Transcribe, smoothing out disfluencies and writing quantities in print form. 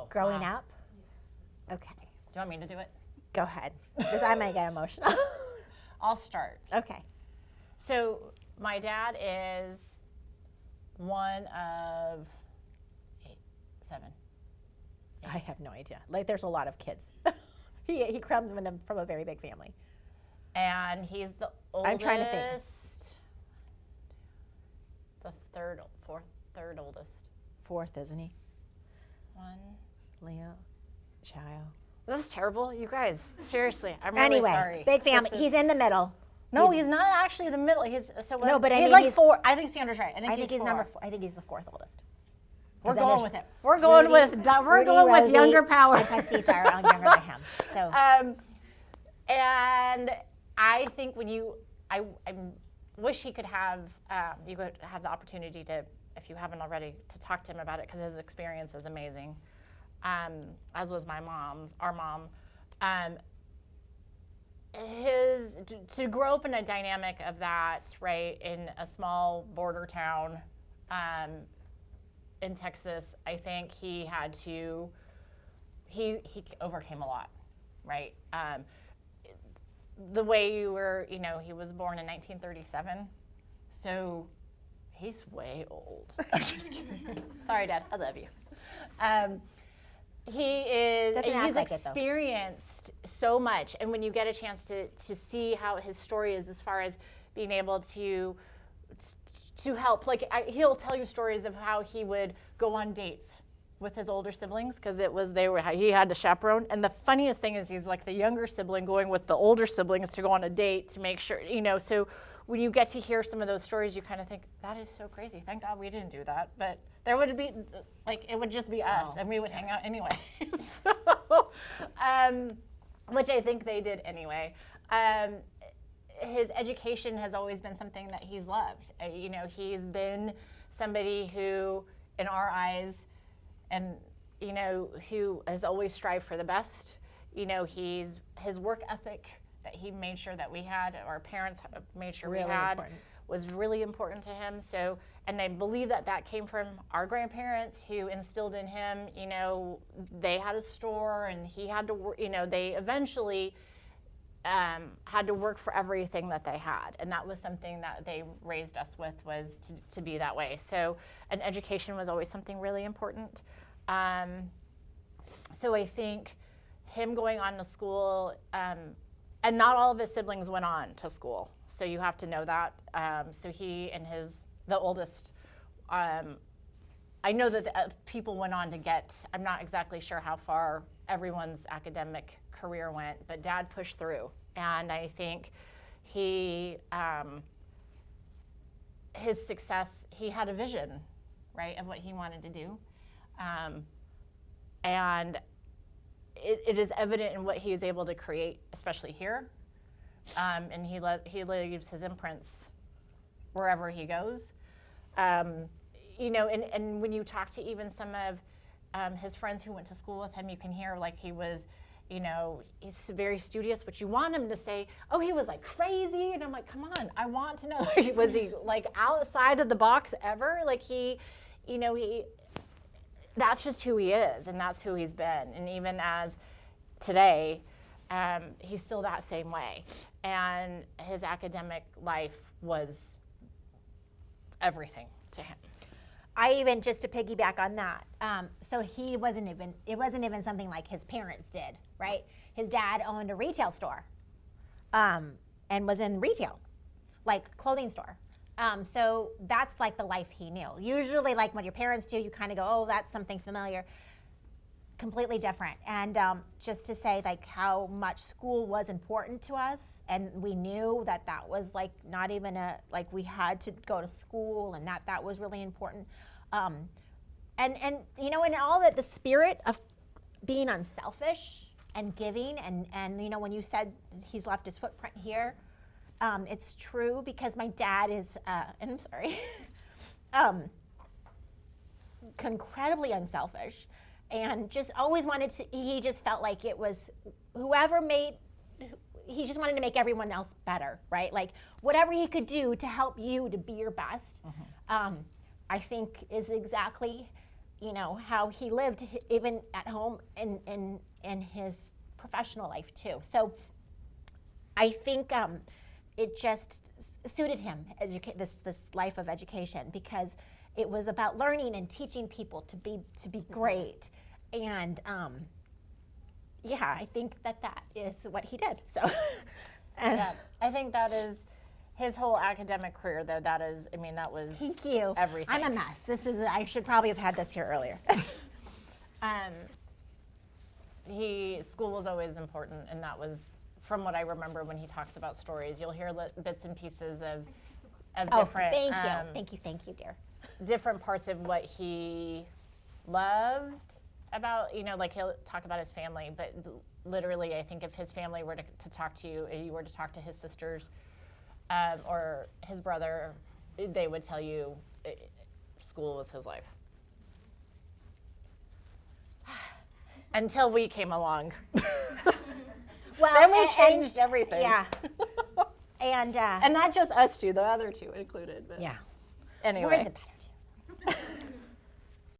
growing up? Okay. Do you want me to do it? Go ahead, because I might get emotional. I'll start. Okay. So my dad is one of 7. I have no idea. Like, there's a lot of kids. he comes from a very big family. And he's the oldest. I'm trying to think. The third oldest. 4th, isn't he? 1. Leo, child. This is terrible, you guys. Seriously, I'm really sorry. Anyway, big family. He's in the middle. No, he's not actually the middle. He's No, but he's I mean, like 4. I think Sandra's right. I think he's four. number 4. I think he's the 4th oldest. We're going with it. We're going with younger power. And Pasita are younger than him. So. And I think I wish he could have, you could have the opportunity to, if you haven't already, to talk to him about it, because his experience is amazing. As was our mom. To grow up in a dynamic of that, right, in a small border town, in Texas, I think he overcame a lot, right? The way he was born in 1937, so he's way old. I'm just kidding. Sorry, Dad, I love you. He's experienced so much, and when you get a chance to see how his story is, as far as being able to help, like he'll tell you stories of how he would go on dates with his older siblings, because he had to chaperone. And the funniest thing is he's like the younger sibling going with the older siblings to go on a date to make sure, so when you get to hear some of those stories, you kind of think, that is so crazy. Thank God we didn't do that. But there would be, it would just be us, and we would hang out anyway. Which I think they did anyway. His education has always been something that he's loved. He's been somebody who, in our eyes, and who has always strived for the best. His work ethic that he made sure that we had, our parents made sure really we had, was really important to him. So, and I believe that came from our grandparents, who instilled in him, they had a store, and he had to work, they eventually had to work for everything that they had. And that was something that they raised us with, was to be that way. So, and education was always something really important. So I think him going on to school, and not all of his siblings went on to school. So you have to know that. So he and the oldest, I know that people went on to get, I'm not exactly sure how far everyone's academic career went, but Dad pushed through. And I think his success, he had a vision, right, of what he wanted to do. And it is evident in what he is able to create, especially here. And he leaves his imprints wherever he goes. And when you talk to even some of his friends who went to school with him, you can hear like he was, he's very studious, but you want him to say, oh, he was like crazy. And I'm like, come on, I want to know, was he like outside of the box ever? Like that's just who he is, and that's who he's been. And even as today, he's still that same way. And his academic life was everything to him. I even, just to piggyback on that, so it wasn't even something like his parents did, right? His dad owned a retail store, and was in retail, like clothing store. So that's like the life he knew. Usually, like what your parents do, you kind of go, oh, that's something familiar. Completely different. And just to say like how much school was important to us, and we knew that was like not even we had to go to school, and that was really important. And in all that, the spirit of being unselfish and giving, and when you said he's left his footprint here, it's true, because my dad is, and I'm sorry, incredibly unselfish, and just always he just felt like it was he just wanted to make everyone else better, right? Like whatever he could do to help you to be your best, I think is exactly, you know, how he lived even at home and in his professional life too. So I think it just suited him, this life of education, because it was about learning and teaching people to be great. And yeah, I think that is what he did. So Yeah, I think that is his whole academic career, though. That is, I mean, that was thank you. Everything. I'm a mess. I should probably have had this here earlier. School was always important, and that was, from what I remember when he talks about stories, you'll hear bits and pieces of different. Thank you, dear. Different parts of what he loved about, you know, like he'll talk about his family, but literally, I think if his family were to talk to you, you were to talk to his sisters or his brother, they would tell you school was his life. Until we came along. Well, then we changed everything. Yeah. And not just us two, the other two included. But yeah. Anyway. We're the better two.